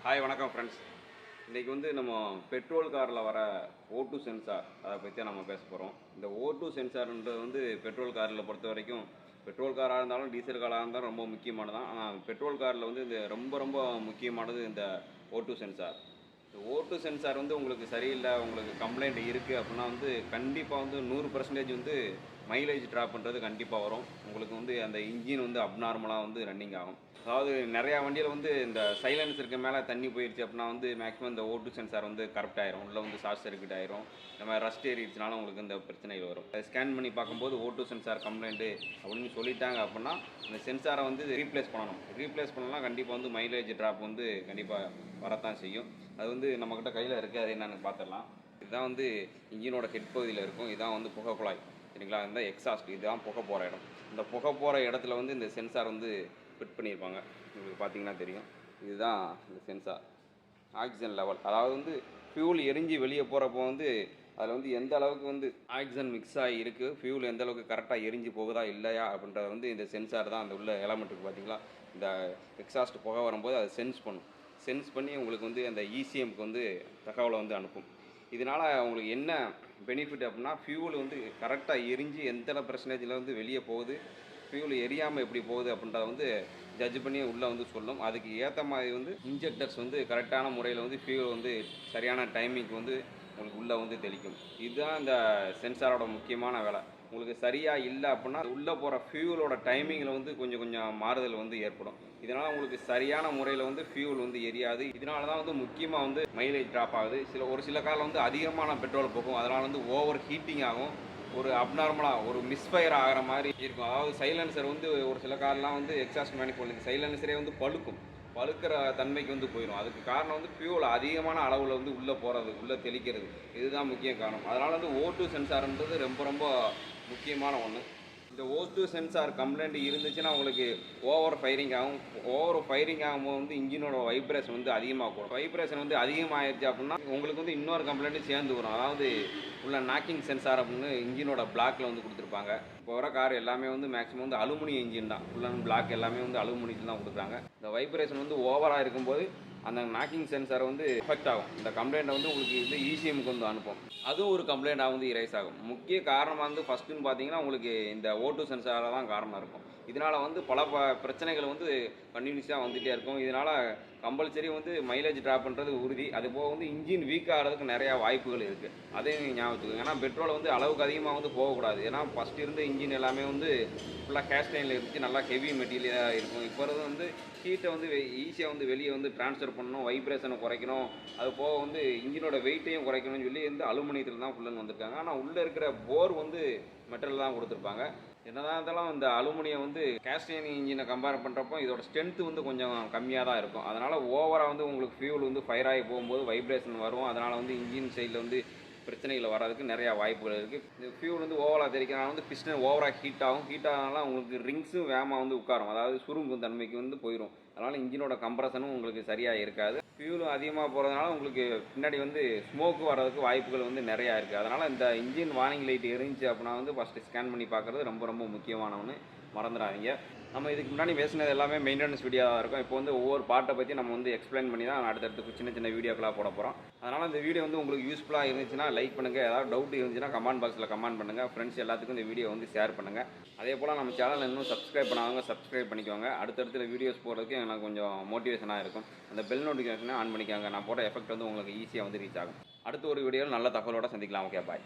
Hi வணக்கம் friends. இன்றைக்கி வந்து நம்ம பெட்ரோல் காரில் வர O2 சென்சார் அதை பற்றி நம்ம பேச போகிறோம். இந்த O2 சென்சார்ன்றது வந்து பெட்ரோல் காரில் பொறுத்த வரைக்கும் பெட்ரோல் காராக இருந்தாலும் டீசல் காராக இருந்தாலும் ரொம்ப முக்கியமானது தான். ஆனால் பெட்ரோல் காரில் வந்து இது ரொம்ப ரொம்ப முக்கியமானது இந்த O2 சென்சார். இந்த O2 சென்சார் வந்து உங்களுக்கு சரியில்லை, உங்களுக்கு கம்ப்ளைண்ட் இருக்குது அப்படின்னா வந்து கண்டிப்பாக வந்து 100% வந்து மைலேஜ் ட்ராப் பண்ணுறது கண்டிப்பாக வரும். உங்களுக்கு வந்து அந்த இன்ஜின் வந்து அப்நார்மலாக வந்து ரன்னிங் ஆகும். அதாவது நிறையா வண்டியில் வந்து இந்த சைலன்சருக்கு மேலே தண்ணி போயிடுச்சு அப்படின்னா வந்து மேக்ஸிமம் இந்த O2 சென்சார் வந்து கரெக்ட் ஆயிரும், உள்ளே வந்து ஷார்ட் சர்க்யூட் ஆயிரும். இந்த மாதிரி ரஸ்ட் ஏறிடுச்சுனாலும் உங்களுக்கு இந்த பிரச்சனைகள் வரும். அதை ஸ்கேன் பண்ணி பார்க்கும்போது O2 சென்சார் கம்ப்ளைண்ட்டு அப்படின்னு சொல்லிட்டாங்க அப்படின்னா இந்த சென்சாரை வந்து ரீப்ளேஸ் பண்ணணும். ரீப்ளேஸ் பண்ணலாம் கண்டிப்பாக வந்து மைலேஜ் ட்ராப் வந்து கண்டிப்பாக வரத்தான் செய்யும். அது வந்து நம்மக்கிட்ட கையில் இருக்குது, அது என்னென்னு பார்த்துடலாம். இதுதான் வந்து இன்ஜினோட ஹெட் பகுதியில் இருக்கும். இதுதான் வந்து புகை குழாய், சரிங்களா? இந்த எக்ஸாஸ்ட், இதுதான் புகை போகிற இடம். இந்த புகை போகிற இடத்துல வந்து இந்த சென்சார் வந்து ஃபிட் பண்ணியிருப்பாங்க. உங்களுக்கு பார்த்தீங்கன்னா தெரியும். இதுதான் இந்த சென்சார் ஆக்சிஜன் லெவல். அதாவது வந்து ஃபியூல் எரிஞ்சு வெளியே போகிறப்போ வந்து அதில் வந்து எந்த அளவுக்கு வந்து ஆக்சிஜன் மிக்ஸ் ஆகி இருக்குது, ஃபியூல் எந்த அளவுக்கு கரெக்டாக எரிஞ்சு போகுதா இல்லையா அப்படின்றத வந்து இந்த சென்சார் தான் அந்த உள்ள எலமெண்ட்டுக்கு பார்த்தீங்களா, இந்த எக்ஸாஸ்ட் புகை வரும்போது அதை சென்ஸ் பண்ணும். சென்ஸ் பண்ணி உங்களுக்கு வந்து அந்த இசிஎம்க்கு வந்து தகவலை வந்து அனுப்பும். இதனால் உங்களுக்கு என்ன பெனிஃபிட் அப்படின்னா, ஃபியூல் வந்து கரெக்டாக எரிஞ்சு எந்த பெர்சன்டேஜில் வந்து வெளியே போகுது, ஃபியூல் எரியாமல் எப்படி போகுது அப்படின்றத வந்து ஜட்ஜ் பண்ணி உள்ளே வந்து சொல்லும். அதுக்கு ஏற்ற மாதிரி வந்து இன்ஜெக்டர்ஸ் வந்து கரெக்டான முறையில் வந்து ஃபியூல் வந்து சரியான டைமிங்க்கு வந்து உங்களுக்கு உள்ளே வந்து தெளிக்கும். இதுதான் இந்த சென்சாரோட முக்கியமான வேலை. உங்களுக்கு சரியாக இல்லை அப்படின்னா உள்ளே போகிற ஃபியூலோட டைமிங்கில் வந்து கொஞ்சம் மாறுதல் வந்து ஏற்படும். இதனால் உங்களுக்கு சரியான முறையில் வந்து ஃபியூல் வந்து எரியாது. இதனால தான் வந்து முக்கியமாக வந்து மைலேஜ் ட்ராப் ஆகுது. ஒரு சில காரில் வந்து அதிகமான பெட்ரோல் போகும், அதனால் வந்து ஓவர் ஹீட்டிங் ஆகும், ஒரு அப்நார்மலாக ஒரு மிஸ்ஃபயர் ஆகிற மாதிரி இருக்கும். அதாவது சைலன்சர் வந்து ஒரு சில கார்லாம் வந்து எக்ஸாஸ்ட் மேனிஃபோல்டு சைலன்சரே வந்து பழுக்கிற தன்மைக்கு வந்து போயிடும். அதுக்கு காரணம் வந்து ஃபியூல் அதிகமான அளவில் வந்து உள்ளே போகிறது, உள்ளே தெளிக்கிறது. இதுதான் முக்கிய காரணம். அதனால் வந்து O2 சென்சார்ன்றது ரொம்ப ரொம்ப முக்கியமான ஒன்று. இந்த O2 சென்சார் கம்ப்ளைண்ட் இருந்துச்சுன்னா உங்களுக்கு ஓவர் ஃபயரிங் ஆகும். ஓவர் ஃபயரிங் ஆகும்போது வந்து இன்ஜினோட வைப்ரேஷன் வந்து அதிகமாகும். வைப்ரேஷன் வந்து அதிகமாகிடுச்சு அப்படின்னா உங்களுக்கு வந்து இன்னொரு கம்ப்ளைண்ட்டு சேர்ந்து வரும். அதாவது உள்ள நாக்கிங் சென்சார் அப்படின்னு இன்ஜினோட பிளாக்ல வந்து கொடுத்துருப்பாங்க. இப்போ வர கார் எல்லாமே வந்து மேக்ஸிமம் வந்து அலுமினியம் இன்ஜின் தான். ஃபுல் அண்ட் பிளாக் எல்லாமே வந்து அலுமினியத்தில் தான் கொடுக்குறாங்க. இந்த வைப்ரேஷன் வந்து ஓவராக இருக்கும்போது அந்த நாக்கிங் சென்சார் வந்து எஃபெக்ட் ஆகும். இந்த கம்ப்ளைண்ட்டை வந்து உங்களுக்கு வந்து இசிஎம்க்கு வந்து அனுப்பும். அதுவும் ஒரு கம்ப்ளைண்ட்டாக வந்து இரைஸ் ஆகும். முக்கிய காரணமாக வந்து ஃபஸ்ட்டுன்னு பார்த்தீங்கன்னா உங்களுக்கு இந்த O2 சென்சாராக தான் காரணம் இருக்கும். இதனால் வந்து பல பிரச்சனைகள் வந்து கண்டினியூஸாக வந்துகிட்டே இருக்கும். இதனால் கம்பல்சரி வந்து மைலேஜ் ட்ராப் பண்ணுறது உறுதி. அதுபோக வந்து இன்ஜின் வீக் ஆகிறதுக்கு நிறையா வாய்ப்புகள் இருக்குது. அதையும் ஞாபகத்துக்கு. ஏன்னா பெட்ரோல் வந்து அளவுக்கு அதிகமாக வந்து போகக்கூடாது. ஏன்னா ஃபஸ்ட் இருந்த இன்ஜின் எல்லாமே வந்து ஃபுல்லாக கேஸ்டைனில் இருந்துச்சு, நல்லா ஹெவி மெட்டீரியலாக இருக்கும். இப்போ வந்து ஹீட்டை வந்து ஈஸியாக வந்து வெளியே வந்து ட்ரான்ஸ்ஃபர் பண்ணணும், வைப்ரேஷனை குறைக்கணும், அது போக வந்து இன்ஜினோட வெயிட்டையும் குறைக்கணும்னு சொல்லி வந்து அலுமினியத்தில் தான் ஃபுல்லுன்னு வந்திருக்காங்க. ஆனால் உள்ளே இருக்கிற போர் வந்து மெட்டல் தான் கொடுத்துருப்பாங்க. என்னதான் இருந்தாலும் இந்த அலுமினியம் வந்து கேஸ்டைன் இன்ஜினை கம்பேர் பண்ணுறப்போ இதோட ஸ்ட்ரென்த்து வந்து கொஞ்சம் கம்மியாக தான் இருக்கும். அதனால் ஓவராக வந்து உங்களுக்கு ஃபியூல் வந்து ஃபயர் ஆகி போகும்போது வைப்ரேஷன் வரும். அதனால் வந்து இன்ஜின் சைடில் வந்து பிரச்சனைகள் வர்றதுக்கு நிறையா வாய்ப்புகள் இருக்குது. இந்த ஃபியூல் வந்து ஓவராக தெரிக்கிறனால வந்து பிஸ்டன் ஓவராக ஹீட் ஆகும். ஹீட் ஆகிறதுனால உங்களுக்கு ரிங்ஸும் வேகமாக வந்து உட்காரும், அதாவது சுருங்கும் தன்மைக்கு வந்து போயிடும். அதனால் இன்ஜினோட கம்ப்ரஷனும் உங்களுக்கு சரியாக இருக்காது. ஃபியூலும் அதிகமாக போகிறதுனால உங்களுக்கு பின்னாடி வந்து ஸ்மோக்கு வர்றதுக்கு வாய்ப்புகள் வந்து நிறையா இருக்குது. அதனால் இந்த இன்ஜின் வார்னிங் லைட் இருந்துச்சு அப்படின்னா வந்து ஃபஸ்ட்டு ஸ்கேன் பண்ணி பார்க்குறது ரொம்ப ரொம்ப முக்கியமான ஒன்று. மறந்துடாதீங்க. நம்ம இதுக்கு முன்னாடி பேசினது எல்லாமே மெயின்டெனன்ஸ் வீடியோவாக இருக்கும். இப்போ வந்து ஒவ்வொரு பார்ட்டை பற்றி நம்ம வந்து எக்ஸ்பிளைன் பண்ணி தான் அடுத்தடுத்து சின்ன சின்ன வீடியோக்களாக போட போகிறோம். அதனால் இந்த வீடியோ வந்து உங்களுக்கு யூஸ்ஃபுல்லாக இருந்துச்சுன்னா லைக் பண்ணுங்கள். ஏதாவது டவுட் இருந்துச்சுன்னா கமெண்ட் பாக்ஸில் கமெண்ட் பண்ணுங்கள். ஃப்ரெண்ட்ஸ் எல்லாத்துக்கும் இந்த வீடியோ வந்து ஷேர் பண்ணுங்கள். அதே போல் நம்ம சேனல் இன்னும் சப்ஸ்கிரைப் பண்ணாதவங்க சப்ஸ்கிரைப் பண்ணிக்கோங்க. அடுத்தடுத்த வீடியோஸ் போகிறதுக்கு எனக்கு கொஞ்சம் மோட்டிவேஷனாக இருக்கும். அந்த பெல் நோட்டிஃபிகேஷனை ஆன் பண்ணிக்கோங்க. நான் போட எஃபெக்ட் வந்து உங்களுக்கு ஈஸியாக வந்து ரீச் ஆகும். அடுத்த ஒரு வீடியோவில் நல்ல தகவலோடு சந்திக்கலாம். ஓகே, பாய்.